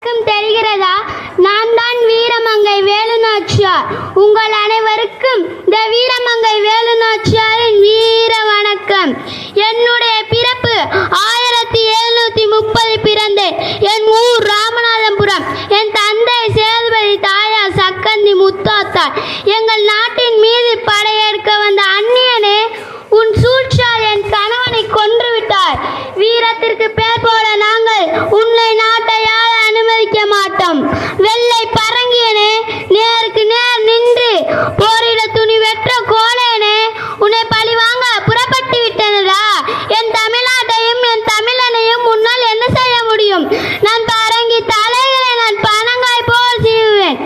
தெரிகிறதா? நான் தான் வீரமங்கை வேலுநாச்சியார். உங்கள் அனைவருக்கும் இந்த வீரமங்கை வேலுநாச்சியாரின் வீர வணக்கம். என்னுடைய பிறப்பு 1730 பிறந்தேன். என் ஊர் ராமநாதபுரம். என் தந்தை சேதுபதி, தாயார் சக்கந்தி முத்தாத்தார். எங்கள் நாட்டின் மீது படையெடுக்க வந்த அந்நியனே, உன் சூழ்ச்சியால் என் கணவனை கொன்று விட்டார். வீரத்திற்கு பேர் போல நாங்கள் உன்னை நாட்டையால் அனுமதிக்க மாட்டோம். வெள்ளை பரங்கியனே, நேருக்கு நேர் நின்று போரிட துணிவற்ற கோலேனே, உன்னை பழி வாங்க புறப்பட்டு விட்டனரா? என் தமிழ்நாட்டையும் என் தமிழனையும் உன்னால் என்ன செய்ய முடியும்? நான் பரங்கி தலைகளை நான் பனங்காய் போல் சீவுவேன்.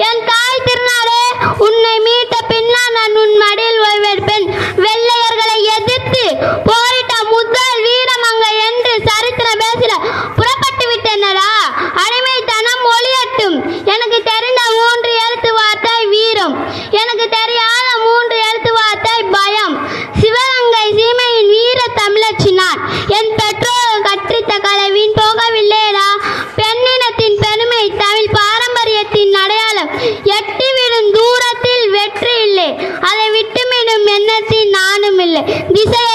என் தாய் திருநாளே, உன்னை மீட்ட பின்னால் நான் உன் மடியில் ஓய்வெடுப்பேன். வெள்ளையர்களை எதிர்த்து போரிட்ட முதல் வீரமங்கை என்று சரித்திரம் பேசிட புறப்பட்டு விட்டனரா? அடிமைத்தனம் ஒளியட்டும். எனக்கு தெரிந்த 3 எழுத்து வார்த்தை வீரம். எனக்கு தெரியாத 3 எழுத்து வார்த்தை பயம். சிவகங்கை சீமையின் வீர தமிழச்சி நான். என் பெற்றோர் கற்பித்த கலை வீண் போகவில்லையடா. பெண்ணினத்தின் பெருமை, தமிழ் பாரம்பரியத்தின் அடையாளம். எட்டிவிடும் தூரத்தில் வெற்றி இல்லை, அதை விட்டுவிடும் எண்ணத்தில் நானும் இல்லை. திசை